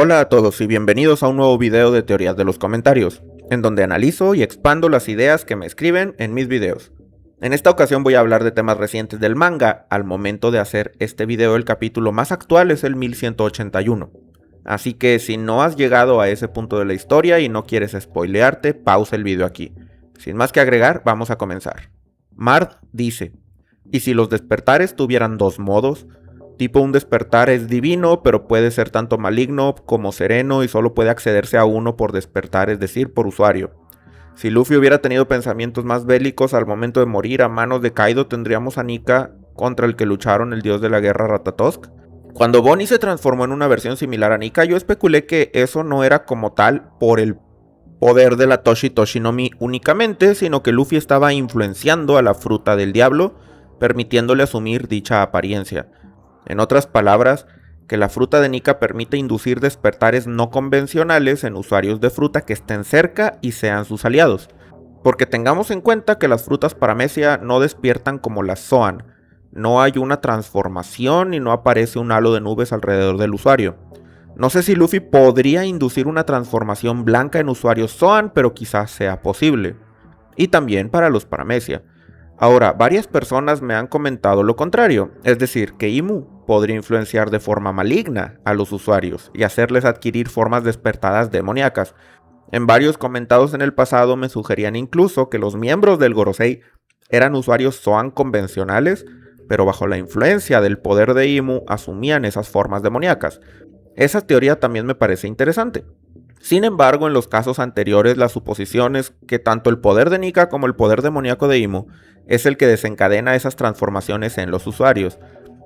Hola a todos y bienvenidos a un nuevo video de Teorías de los Comentarios, en donde analizo y expando las ideas que me escriben en mis videos. En esta ocasión voy a hablar de temas recientes del manga. Al momento de hacer este video el capítulo más actual es el 1181. Así que si no has llegado a ese punto de la historia y no quieres spoilearte, pausa el video aquí. Sin más que agregar, vamos a comenzar. Mard dice: ¿y si los despertares tuvieran dos modos? Tipo, un despertar es divino, pero puede ser tanto maligno como sereno y solo puede accederse a uno por despertar, es decir, por usuario. Si Luffy hubiera tenido pensamientos más bélicos al momento de morir a manos de Kaido, tendríamos a Nika contra el que lucharon el dios de la guerra Ratatosk. Cuando Bonnie se transformó en una versión similar a Nika, yo especulé que eso no era como tal por el poder de la Toshi Toshi no Mi únicamente, sino que Luffy estaba influenciando a la fruta del diablo, permitiéndole asumir dicha apariencia. En otras palabras, que la fruta de Nika permite inducir despertares no convencionales en usuarios de fruta que estén cerca y sean sus aliados. Porque tengamos en cuenta que las frutas paramecia no despiertan como las Zoan. No hay una transformación y no aparece un halo de nubes alrededor del usuario. No sé si Luffy podría inducir una transformación blanca en usuarios Zoan, pero quizás sea posible. Y también para los paramecia. Ahora, varias personas me han comentado lo contrario, es decir, que Imu podría influenciar de forma maligna a los usuarios y hacerles adquirir formas despertadas demoníacas. En varios comentados en el pasado me sugerían incluso que los miembros del Gorosei eran usuarios Zoan convencionales, pero bajo la influencia del poder de Imu asumían esas formas demoníacas. Esa teoría también me parece interesante. Sin embargo, en los casos anteriores, la suposición es que tanto el poder de Nika como el poder demoníaco de Imu es el que desencadena esas transformaciones en los usuarios.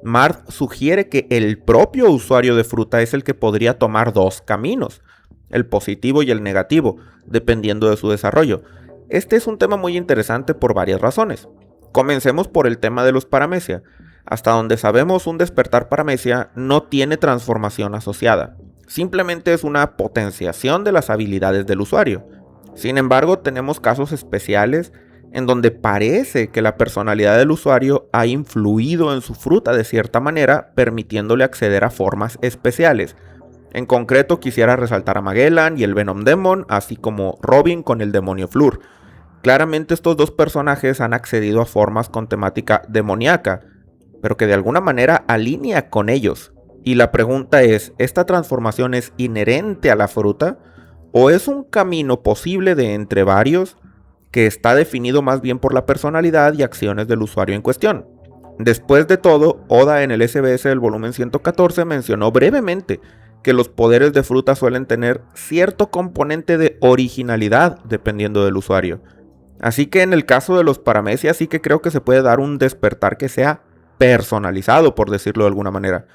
Mard sugiere que el propio usuario de fruta es el que podría tomar dos caminos, el positivo y el negativo, dependiendo de su desarrollo. Este es un tema muy interesante por varias razones. Comencemos por el tema de los paramecia. Hasta donde sabemos, un despertar paramecia no tiene transformación asociada. Simplemente es una potenciación de las habilidades del usuario. Sin embargo, tenemos casos especiales en donde parece que la personalidad del usuario ha influido en su fruta de cierta manera, permitiéndole acceder a formas especiales. En concreto, quisiera resaltar a Magellan y el Venom Demon, así como Robin con el demonio Fleur. Claramente estos dos personajes han accedido a formas con temática demoníaca, pero que de alguna manera alinea con ellos. Y la pregunta es, ¿esta transformación es inherente a la fruta o es un camino posible de entre varios que está definido más bien por la personalidad y acciones del usuario en cuestión? Después de todo, Oda en el SBS del volumen 114 mencionó brevemente que los poderes de fruta suelen tener cierto componente de originalidad dependiendo del usuario. Así que en el caso de los paramecia sí que creo que se puede dar un despertar que sea personalizado, por decirlo de alguna manera.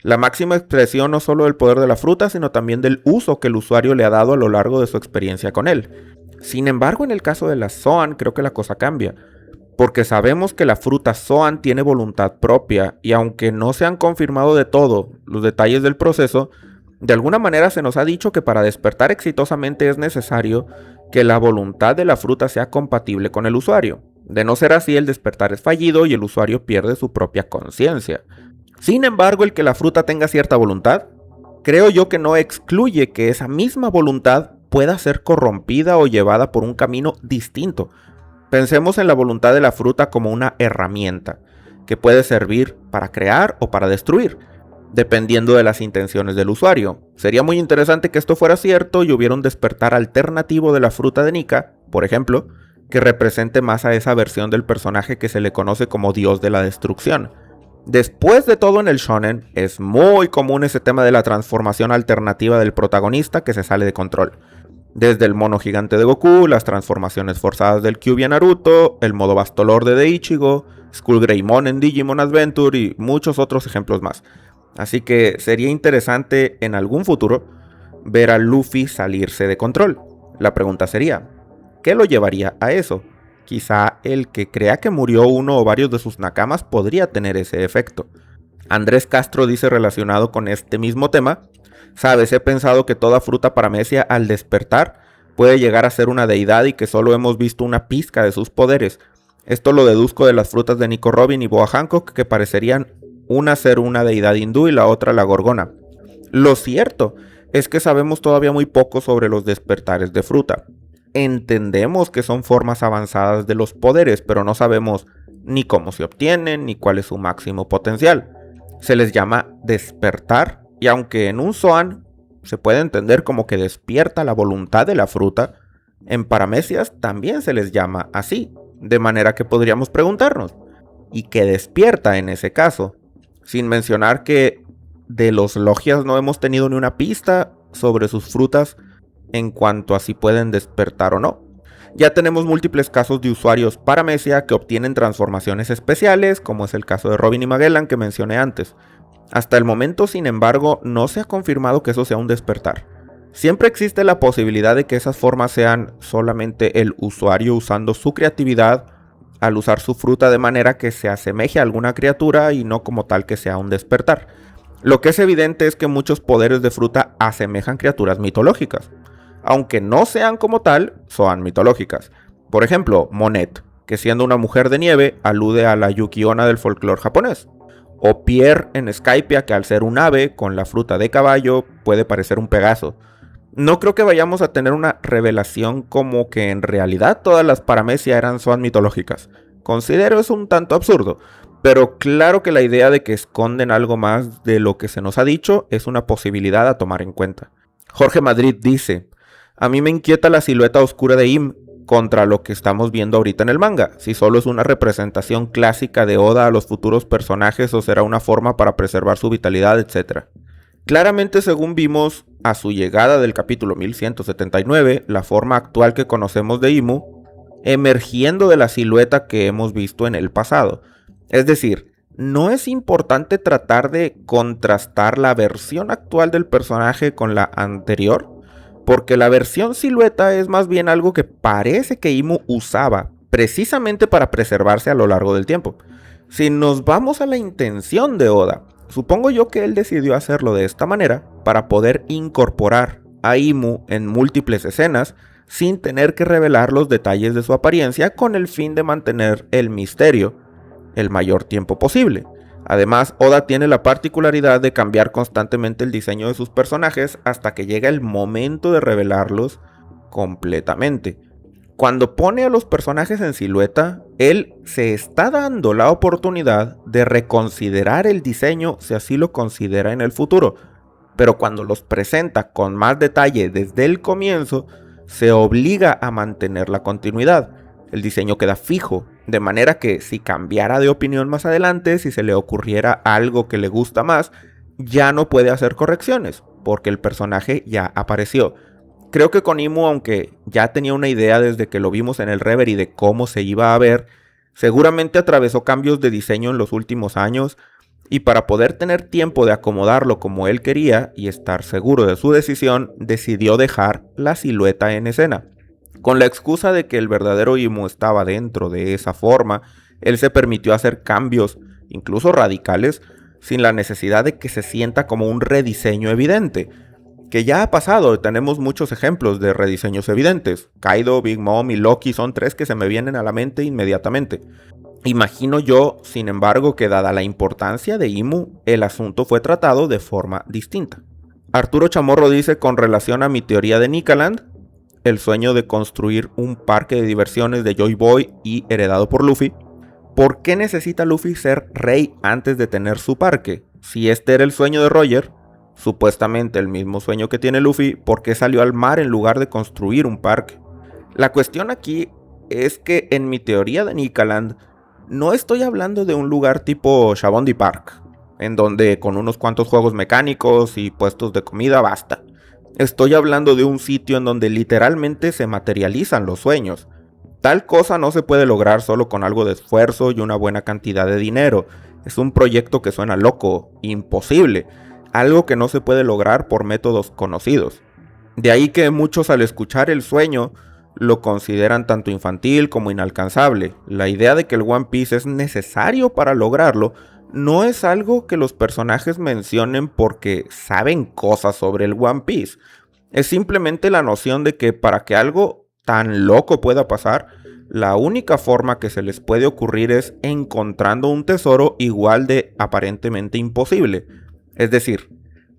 La máxima expresión no solo del poder de la fruta, sino también del uso que el usuario le ha dado a lo largo de su experiencia con él. Sin embargo, en el caso de la Zoan, creo que la cosa cambia, porque sabemos que la fruta Zoan tiene voluntad propia, y aunque no se han confirmado de todo los detalles del proceso, de alguna manera se nos ha dicho que para despertar exitosamente es necesario que la voluntad de la fruta sea compatible con el usuario. De no ser así, el despertar es fallido y el usuario pierde su propia conciencia. Sin embargo, el que la fruta tenga cierta voluntad, creo yo que no excluye que esa misma voluntad pueda ser corrompida o llevada por un camino distinto. Pensemos en la voluntad de la fruta como una herramienta, que puede servir para crear o para destruir, dependiendo de las intenciones del usuario. Sería muy interesante que esto fuera cierto y hubiera un despertar alternativo de la fruta de Nika, por ejemplo, que represente más a esa versión del personaje que se le conoce como Dios de la Destrucción. Después de todo, en el shonen es muy común ese tema de la transformación alternativa del protagonista que se sale de control. Desde el mono gigante de Goku, las transformaciones forzadas del Kyuubi en Naruto, el modo Bastolorde de Ichigo, Skullgreymon en Digimon Adventure y muchos otros ejemplos más. Así que sería interesante en algún futuro ver a Luffy salirse de control. La pregunta sería, ¿qué lo llevaría a eso? Quizá el que crea que murió uno o varios de sus nakamas podría tener ese efecto. Andrés Castro dice relacionado con este mismo tema: sabes, he pensado que toda fruta paramecia al despertar puede llegar a ser una deidad y que solo hemos visto una pizca de sus poderes. Esto lo deduzco de las frutas de Nico Robin y Boa Hancock, que parecerían una ser una deidad hindú y la otra la gorgona. Lo cierto es que sabemos todavía muy poco sobre los despertares de fruta. Entendemos que son formas avanzadas de los poderes, pero no sabemos ni cómo se obtienen ni cuál es su máximo potencial. Se les llama despertar, y aunque en un Zoan se puede entender como que despierta la voluntad de la fruta, en Paramecias también se les llama así, de manera que podríamos preguntarnos, ¿y qué despierta en ese caso? Sin mencionar que de los Logias no hemos tenido ni una pista sobre sus frutas en cuanto a si pueden despertar o no. Ya tenemos múltiples casos de usuarios Paramecia que obtienen transformaciones especiales, como es el caso de Robin y Magellan que mencioné antes. Hasta el momento, sin embargo, no se ha confirmado que eso sea un despertar. Siempre existe la posibilidad de que esas formas sean solamente el usuario usando su creatividad al usar su fruta de manera que se asemeje a alguna criatura y no como tal que sea un despertar. Lo que es evidente es que muchos poderes de fruta asemejan criaturas mitológicas, aunque no sean como tal, son mitológicas. Por ejemplo, Monet, que siendo una mujer de nieve alude a la Yuki-onna del folclore japonés. O Pierre en Skypiea, que al ser un ave con la fruta de caballo puede parecer un Pegaso. No creo que vayamos a tener una revelación como que en realidad todas las Paramecia eran Zoan mitológicas. Considero eso un tanto absurdo, pero claro que la idea de que esconden algo más de lo que se nos ha dicho es una posibilidad a tomar en cuenta. Jorge Madrid dice: a mí me inquieta la silueta oscura de Im contra lo que estamos viendo ahorita en el manga, si solo es una representación clásica de Oda a los futuros personajes o será una forma para preservar su vitalidad, etc. Claramente, según vimos a su llegada del capítulo 1179, la forma actual que conocemos de Imu, emergiendo de la silueta que hemos visto en el pasado. Es decir, no es importante tratar de contrastar la versión actual del personaje con la anterior, porque la versión silueta es más bien algo que parece que Imu usaba precisamente para preservarse a lo largo del tiempo. Si nos vamos a la intención de Oda, supongo yo que él decidió hacerlo de esta manera para poder incorporar a Imu en múltiples escenas sin tener que revelar los detalles de su apariencia con el fin de mantener el misterio el mayor tiempo posible. Además, Oda tiene la particularidad de cambiar constantemente el diseño de sus personajes hasta que llega el momento de revelarlos completamente. Cuando pone a los personajes en silueta, él se está dando la oportunidad de reconsiderar el diseño si así lo considera en el futuro, pero cuando los presenta con más detalle desde el comienzo, se obliga a mantener la continuidad. El diseño queda fijo, de manera que si cambiara de opinión más adelante, si se le ocurriera algo que le gusta más, ya no puede hacer correcciones, porque el personaje ya apareció. Creo que con Imu, aunque ya tenía una idea desde que lo vimos en el Reverie de cómo se iba a ver, seguramente atravesó cambios de diseño en los últimos años, y para poder tener tiempo de acomodarlo como él quería y estar seguro de su decisión, decidió dejar la silueta en escena. Con la excusa de que el verdadero Imu estaba dentro de esa forma, él se permitió hacer cambios, incluso radicales, sin la necesidad de que se sienta como un rediseño evidente. Que ya ha pasado, tenemos muchos ejemplos de rediseños evidentes. Kaido, Big Mom y Loki son tres que se me vienen a la mente inmediatamente. Imagino yo, sin embargo, que dada la importancia de Imu, el asunto fue tratado de forma distinta. Arturo Chamorro dice, con relación a mi teoría de Nikaland, el sueño de construir un parque de diversiones de Joy Boy y heredado por Luffy, ¿por qué necesita Luffy ser rey antes de tener su parque? Si este era el sueño de Roger, supuestamente el mismo sueño que tiene Luffy, ¿por qué salió al mar en lugar de construir un parque? La cuestión aquí es que en mi teoría de Nikaland no estoy hablando de un lugar tipo Shabondi Park, en donde con unos cuantos juegos mecánicos y puestos de comida basta. Estoy hablando de un sitio en donde literalmente se materializan los sueños. Tal cosa no se puede lograr solo con algo de esfuerzo y una buena cantidad de dinero. Es un proyecto que suena loco, imposible, algo que no se puede lograr por métodos conocidos. De ahí que muchos al escuchar el sueño lo consideran tanto infantil como inalcanzable. La idea de que el One Piece es necesario para lograrlo no es algo que los personajes mencionen porque saben cosas sobre el One Piece. Es simplemente la noción de que para que algo tan loco pueda pasar, la única forma que se les puede ocurrir es encontrando un tesoro igual de aparentemente imposible. Es decir,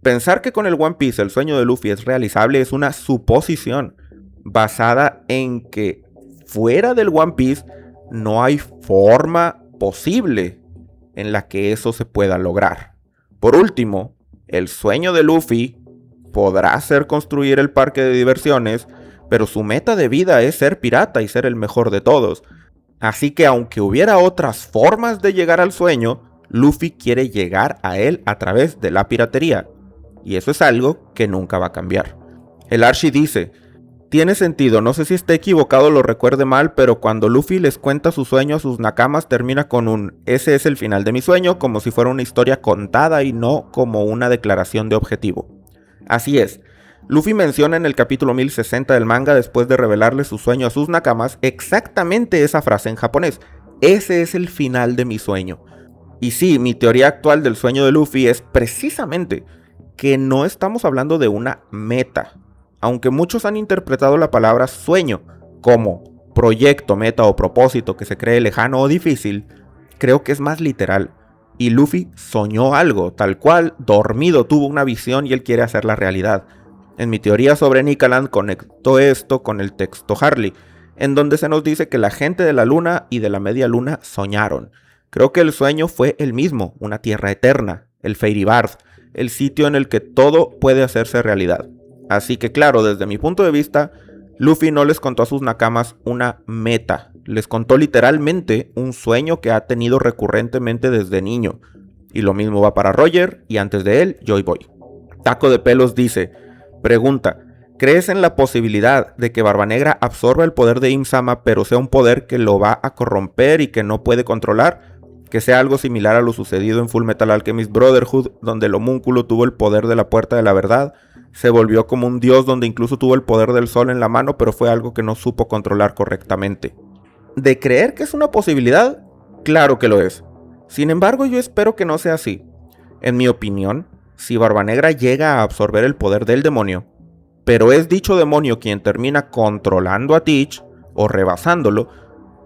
Pensar que con el One Piece el sueño de Luffy es realizable es una suposición basada en que fuera del One Piece no hay forma posible en la que eso se pueda lograr. Por último, el sueño de Luffy podrá ser construir el parque de diversiones, pero su meta de vida es ser pirata y ser el mejor de todos. Así que aunque hubiera otras formas de llegar al sueño, Luffy quiere llegar a él a través de la piratería. Y eso es algo que nunca va a cambiar. El Archie dice: tiene sentido, no sé si esté equivocado o lo recuerde mal, pero cuando Luffy les cuenta su sueño a sus nakamas termina con un "ese es el final de mi sueño", como si fuera una historia contada y no como una declaración de objetivo. Así es, Luffy menciona en el capítulo 1060 del manga, después de revelarle su sueño a sus nakamas, exactamente esa frase en japonés: "ese es el final de mi sueño". Y sí, mi teoría actual del sueño de Luffy es precisamente que no estamos hablando de una meta. Aunque muchos han interpretado la palabra sueño como proyecto, meta o propósito que se cree lejano o difícil, creo que es más literal. Y Luffy soñó algo, tal cual, dormido tuvo una visión y él quiere hacerla realidad. En mi teoría sobre Nikaland conecto esto con el texto Harley, en donde se nos dice que la gente de la luna y de la media luna soñaron. Creo que el sueño fue el mismo, una tierra eterna, el Fairy-Bard, el sitio en el que todo puede hacerse realidad. Así que claro, desde mi punto de vista, Luffy no les contó a sus nakamas una meta, les contó literalmente un sueño que ha tenido recurrentemente desde niño. Y lo mismo va para Roger y antes de él, Joy Boy. Taco de Pelos dice, pregunta: ¿crees en la posibilidad de que Barba Negra absorba el poder de Im-sama, pero sea un poder que lo va a corromper y que no puede controlar? Que sea algo similar a lo sucedido en Fullmetal Alchemist Brotherhood, donde el homúnculo tuvo el poder de la puerta de la verdad, se volvió como un dios donde incluso tuvo el poder del sol en la mano, pero fue algo que no supo controlar correctamente. ¿De creer que es una posibilidad? Claro que lo es. Sin embargo, yo espero que no sea así. En mi opinión, si Barba Negra llega a absorber el poder del demonio, pero es dicho demonio quien termina controlando a Teach o rebasándolo,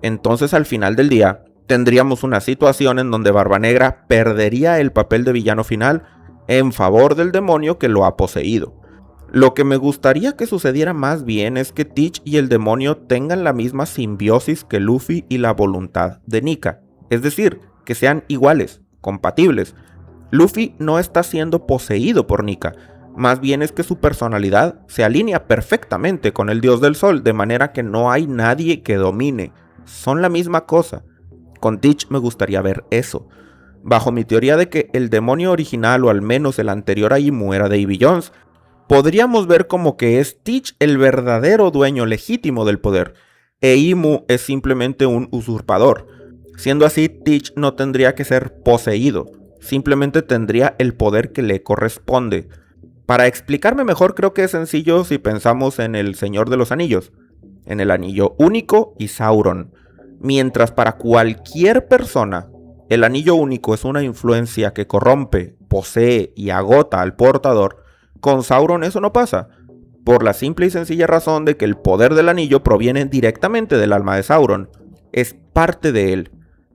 entonces al final del día tendríamos una situación en donde Barba Negra perdería el papel de villano final en favor del demonio que lo ha poseído. Lo que me gustaría que sucediera más bien es que Teach y el demonio tengan la misma simbiosis que Luffy y la voluntad de Nika, es decir, que sean iguales, compatibles. Luffy no está siendo poseído por Nika, más bien es que su personalidad se alinea perfectamente con el dios del sol, de manera que no hay nadie que domine, son la misma cosa. Con Teach me gustaría ver eso. Bajo mi teoría de que el demonio original, o al menos el anterior a Imu, era Davy Jones, podríamos ver como que es Teach el verdadero dueño legítimo del poder, e Imu es simplemente un usurpador. Siendo así, Teach no tendría que ser poseído, simplemente tendría el poder que le corresponde. Para explicarme mejor, creo que es sencillo si pensamos en el Señor de los Anillos, en el Anillo Único y Sauron. Mientras para cualquier persona el Anillo Único es una influencia que corrompe, posee y agota al portador, con Sauron eso no pasa, por la simple y sencilla razón de que el poder del anillo proviene directamente del alma de Sauron, es parte de él.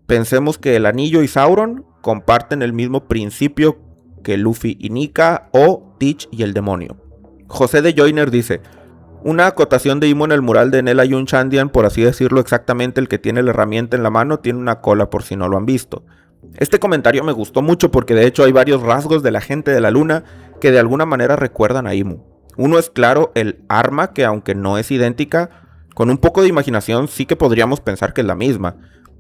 Pensemos que el anillo y Sauron comparten el mismo principio que Luffy y Nika, o Teach y el demonio. José de Joyner dice: una acotación de Imu en el mural de Nela Yun Chandian, por así decirlo, exactamente el que tiene la herramienta en la mano tiene una cola, por si no lo han visto. Este comentario me gustó mucho porque de hecho hay varios rasgos de la gente de la luna que de alguna manera recuerdan a Imu. Uno es claro el arma, que aunque no es idéntica, con un poco de imaginación sí que podríamos pensar que es la misma.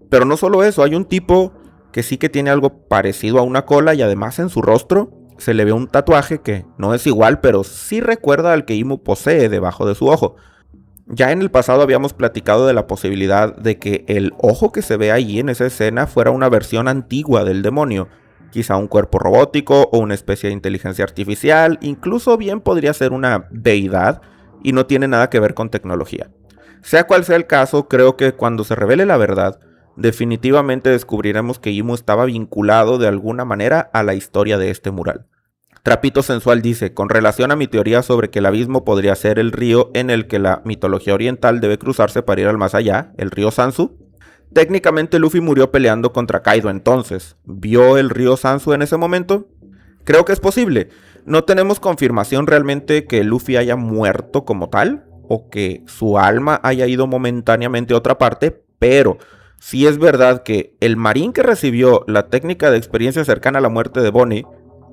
Pero no solo eso, hay un tipo que sí que tiene algo parecido a una cola y además en su rostro se le ve un tatuaje que no es igual, pero sí recuerda al que Imu posee debajo de su ojo. Ya en el pasado habíamos platicado de la posibilidad de que el ojo que se ve allí en esa escena fuera una versión antigua del demonio, quizá un cuerpo robótico o una especie de inteligencia artificial, incluso bien podría ser una deidad y no tiene nada que ver con tecnología. Sea cual sea el caso, creo que cuando se revele la verdad, definitivamente descubriremos que Imu estaba vinculado de alguna manera a la historia de este mural. Trapito Sensual dice: con relación a mi teoría sobre que el abismo podría ser el río en el que la mitología oriental debe cruzarse para ir al más allá, el río Sansu, técnicamente Luffy murió peleando contra Kaido entonces. ¿Vio el río Sansu en ese momento? Creo que es posible, No tenemos confirmación realmente que Luffy haya muerto como tal, o que su alma haya ido momentáneamente a otra parte, pero sí es verdad que el marín que recibió la técnica de experiencia cercana a la muerte de Bonnie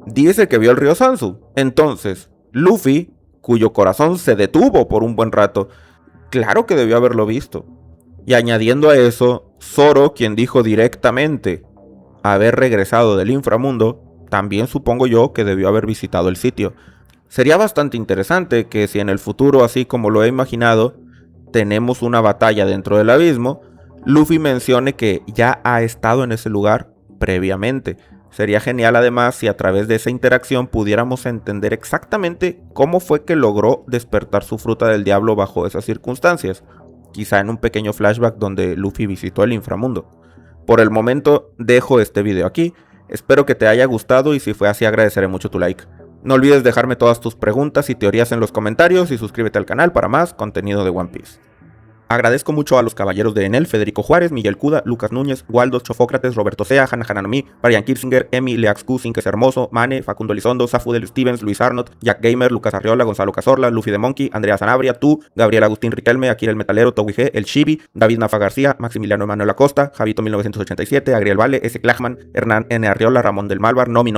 dice que vio el río Sansu. Entonces, Luffy, cuyo corazón se detuvo por un buen rato, claro que debió haberlo visto. Y añadiendo a eso, Zoro, quien dijo directamente haber regresado del inframundo, también supongo yo que debió haber visitado el sitio. Sería bastante interesante que si en el futuro, así como lo he imaginado, tenemos una batalla dentro del abismo, Luffy mencione que ya ha estado en ese lugar previamente. Sería genial además si a través de esa interacción pudiéramos entender exactamente cómo fue que logró despertar su fruta del diablo bajo esas circunstancias. Quizá en un pequeño flashback donde Luffy visitó el inframundo. Por el momento dejo este video aquí. Espero que te haya gustado y si fue así agradeceré mucho tu like. No olvides dejarme todas tus preguntas y teorías en los comentarios y suscríbete al canal para más contenido de One Piece. Agradezco mucho a los caballeros de Enel, Federico Juárez, Miguel Cuda, Lucas Núñez, Waldo, Chofócrates, Roberto Sea, Hanna Hananomi, Brian Kirsinger, Emi, Leaxcu, Sinques Hermoso, Mane, Facundo Elizondo, Safudel Stevens, Luis Arnott, Jack Gamer, Lucas Arriola, Gonzalo Cazorla, Luffy de Monkey, Andrea Sanabria, tú, Gabriel Agustín Riquelme, Akira el Metalero, Towi G, El Chibi, David Nafa García, Maximiliano Emanuel Acosta, Javito 1987, Agriel Vale, S. Clagman, Hernán N. Arriola, Ramón del Malvar, Nomi,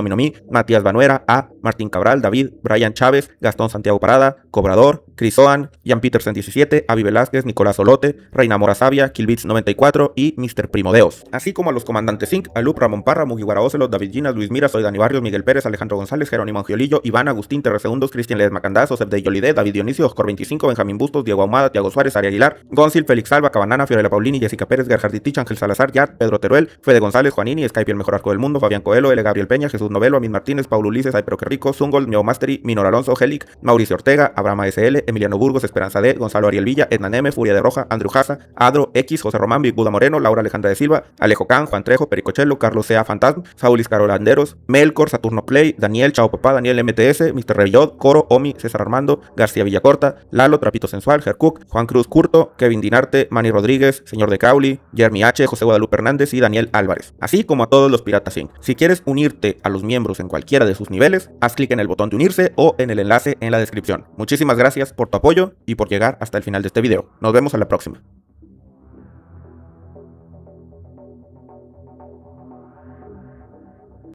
Matías Banuera, A. Martín Cabral, David, Brian Chávez, Gastón Santiago Parada, Cobrador, Crisoan, Jan Petersen 17, Avi Velázquez, Nicolás Olote, Reina Mora Sabia, Killbits 94 y Mr. Primodeos. Así como a los comandantes Zinc, Alup, Ramón Parra, Mugiwara Ocelot, David Ginas, Luis Mira, Soy Dani Barrios, Miguel Pérez, Alejandro González, Jerónimo Angiolillo, Iván Agustín, Terre Segundos, Cristian Ledesma Candás, Osef de Yolide, David Dionisio, Oscar 25, Benjamín Bustos, Diego Ahumada, Tiago Suárez, Ari Aguilar, Gonzil, Félix Alba, Cabanana, Fiorella Paulini, Jessica Pérez, Gerhard Ditich, Ángel Salazar, Yat, Pedro Teruel, Fede González, Juanini, Skype el mejor arco del mundo, Fabián Coelho, L. Gabriel Peña, Jesús Novelo, Amin Martínez, Paulo Ulises, Ay pero que rico, Zungol, Mio Mastery, Minor Alonso, Helic, Mauricio Ortega, Abraham SL, Emiliano Burgos, Esperanza D, Gonzalo Ariel Villa, Edna Neme, Furia de Roja, Andrew Haza, Adro, X, José Román, Big Buda Moreno, Laura Alejandra de Silva, Alejo Can, Juan Trejo, Pericochelo, Carlos Sea Fantasma, Saulis Carolanderos, Melkor, Saturno Play, Daniel, Chao Papá, Daniel MTS, Mr. Revillot, Coro, Omi, César Armando, García Villacorta, Lalo, Trapito Sensual, Hercook, Juan Cruz Curto, Kevin Dinarte, Manny Rodríguez, Señor de Crowley, Jeremy H, José Guadalupe Hernández y Daniel Álvarez, así como a todos los Piratas Inc. Si quieres unirte a los miembros en cualquiera de sus niveles, haz clic en el botón de unirse o en el enlace en la descripción. Muchísimas gracias por tu apoyo y por llegar hasta el final de este video. Nos vemos a la próxima.